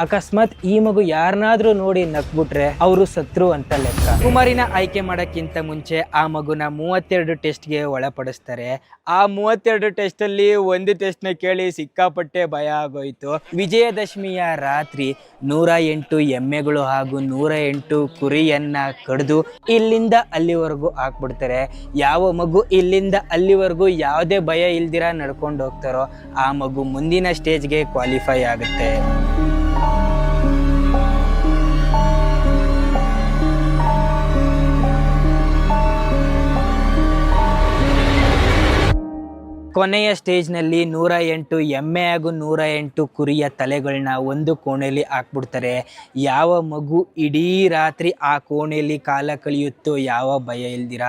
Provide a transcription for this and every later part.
ಅಕಸ್ಮಾತ್ ಈ ಮಗು ಯಾರನ್ನಾದ್ರೂ ನೋಡಿ ನಕ್ಬಿಟ್ರೆ ಅವರು ಸತ್ರು ಅಂತ ಲೆಕ್ಕ. ಕುಮಾರಿನ ಆಯ್ಕೆ ಮಾಡಕ್ಕಿಂತ ಮುಂಚೆ ಆ ಮಗುನ 32 ಟೆಸ್ಟ್ಗೆ ಒಳಪಡಿಸ್ತಾರೆ. ಆ 32 ಟೆಸ್ಟ್ ಅಲ್ಲಿ ಒಂದು ಟೆಸ್ಟ್ ನ ಕೇಳಿ ಸಿಕ್ಕಾಪಟ್ಟೆ ಭಯ ಆಗೋಯ್ತು. ವಿಜಯದಶಮಿಯ ರಾತ್ರಿ 108 ಎಮ್ಮೆಗಳು ಹಾಗೂ 108 ಕುರಿಯನ್ನ ಕಡಿದು ಇಲ್ಲಿಂದ ಅಲ್ಲಿವರೆಗೂ ಹಾಕ್ಬಿಡ್ತಾರೆ. ಯಾವ ಮಗು ಇಲ್ಲಿಂದ ಅಲ್ಲಿವರೆಗೂ ಯಾವುದೇ ಭಯ ಇಲ್ದಿರ ನಡ್ಕೊಂಡು ಹೋಗ್ತಾರೋ ಆ ಮಗು ಮುಂದಿನ ಸ್ಟೇಜ್ಗೆ ಕ್ವಾಲಿಫೈ ಆಗುತ್ತೆ. ಕೊನೆಯ ಸ್ಟೇಜ್ನಲ್ಲಿ 108 ಎಮ್ಮೆ ಹಾಗೂ 108 ಕುರಿಯ ತಲೆಗಳನ್ನ ಒಂದು ಕೋಣೆಯಲ್ಲಿ ಹಾಕ್ಬಿಡ್ತಾರೆ. ಯಾವ ಮಗು ಇಡೀ ರಾತ್ರಿ ಆ ಕೋಣೆಯಲ್ಲಿ ಕಾಲ ಕಳೆಯುತ್ತೋ ಯಾವ ಭಯ ಇಲ್ದಿರ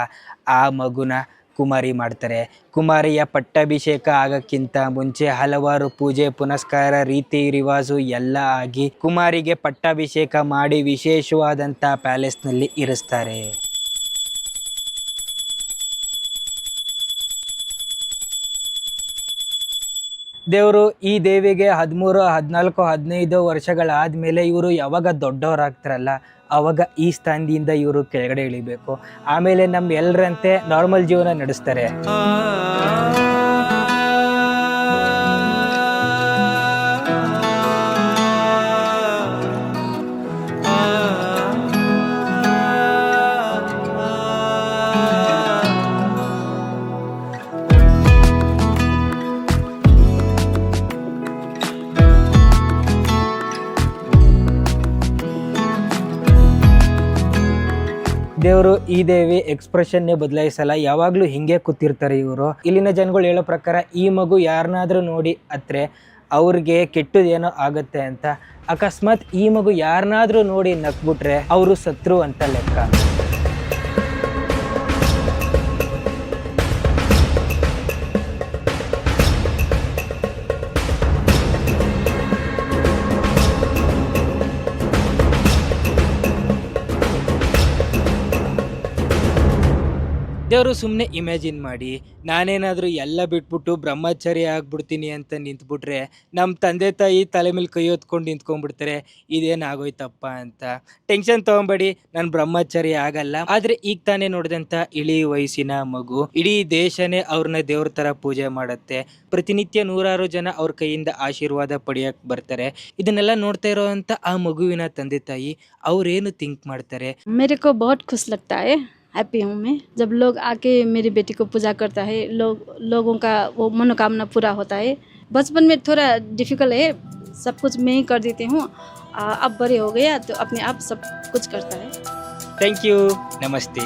ಆ ಮಗುನ ಕುಮಾರಿ ಮಾಡ್ತಾರೆ. ಕುಮಾರಿಯ ಪಟ್ಟಾಭಿಷೇಕ ಆಗಕ್ಕಿಂತ ಮುಂಚೆ ಹಲವಾರು ಪೂಜೆ ಪುನಸ್ಕಾರ ರೀತಿ ರಿವಾಜು ಎಲ್ಲ ಆಗಿ ಕುಮಾರಿಗೆ ಪಟ್ಟಾಭಿಷೇಕ ಮಾಡಿ ವಿಶೇಷವಾದಂಥ ಪ್ಯಾಲೇಸ್ನಲ್ಲಿ ಇರಿಸ್ತಾರೆ. ದೇವರು ಈ ದೇವಿಗೆ 13, 14, 15 ವರ್ಷಗಳಾದಮೇಲೆ ಇವರು ಯಾವಾಗ ದೊಡ್ಡವರಾಗ್ತಾರಲ್ಲ ಆವಾಗ ಈ ಸ್ಥಾನದಿಂದ ಇವರು ಕೆಳಗಡೆ ಇಳಿಬೇಕು. ಆಮೇಲೆ ನಮ್ಮ ಎಲ್ಲರಂತೆ ನಾರ್ಮಲ್ ಜೀವನ ನಡೆಸ್ತಾರೆ. ದೇವರು ಈ ದೇವಿ ಎಕ್ಸ್ಪ್ರೆಷನ್ನೇ ಬದಲಾಯಿಸಲ್ಲ, ಯಾವಾಗಲೂ ಹಿಂಗೆ ಕೂತಿರ್ತಾರೆ ಇವರು. ಇಲ್ಲಿನ ಜನಗಳು ಹೇಳೋ ಪ್ರಕಾರ ಈ ಮಗು ಯಾರನ್ನಾದ್ರೂ ನೋಡಿ ಅತ್ರೆ ಅವ್ರಿಗೆ ಕೆಟ್ಟದೇನೋ ಆಗುತ್ತೆ ಅಂತ. ಅಕಸ್ಮಾತ್ ಈ ಮಗು ಯಾರನ್ನಾದ್ರೂ ನೋಡಿ ನಕ್ಬಿಟ್ರೆ ಅವರು ಸತ್ರು ಅಂತ ಲೆಕ್ಕ. ದೇವರು ಸುಮ್ಮನೆ ಇಮ್ಯಾಜಿನ್ ಮಾಡಿ, ನಾನೇನಾದರೂ ಎಲ್ಲ ಬಿಟ್ಬಿಟ್ಟು ಬ್ರಹ್ಮಚಾರಿ ಆಗ್ಬಿಡ್ತೀನಿ ಅಂತ ನಿಂತ್ಬಿಟ್ರೆ ನಮ್ಮ ತಂದೆ ತಾಯಿ ತಲೆ ಮೇಲೆ ಕೈ ಹೊತ್ಕೊಂಡು ನಿಂತ್ಕೊಂಡ್ಬಿಡ್ತಾರೆ. ಇದೇನಾಗೋಯ್ತಪ್ಪ ಅಂತ ಟೆನ್ಷನ್ ತೊಗೊಬೇಡಿ, ನಾನು ಬ್ರಹ್ಮಚಾರಿ ಆಗಲ್ಲ. ಆದರೆ ಈಗ ತಾನೇ ನೋಡಿದಂಥ ಇಳಿ ವಯಸ್ಸಿನ ಮಗು ಇಡೀ ದೇಶನೇ ಅವ್ರನ್ನ ದೇವ್ರ ಥರ ಪೂಜೆ ಮಾಡುತ್ತೆ. ಪ್ರತಿನಿತ್ಯ 100 ಜನ ಅವ್ರ ಕೈಯಿಂದ ಆಶೀರ್ವಾದ ಪಡೆಯಕ್ಕೆ ಬರ್ತಾರೆ. ಇದನ್ನೆಲ್ಲ ನೋಡ್ತಾ ಇರೋವಂಥ ಆ ಮಗುವಿನ ತಂದೆ ತಾಯಿ ಅವ್ರೇನು ಥಿಂಕ್ ಮಾಡ್ತಾರೆ? मेरे को बहुत खुश लगता है, हैप्पी हूँ मैं जब लोग आके मेरी बेटी को पूजा करता है. लोगों का वो मनोकामना पूरा होता है. बचपन में थोड़ा डिफ़िकल्ट है, सब कुछ मैं ही कर देती हूँ. अब बड़े हो गया तो अपने आप सब कुछ करता है. ಥ್ಯಾಂಕ್ ಯು, ನಮಸ್ತೆ.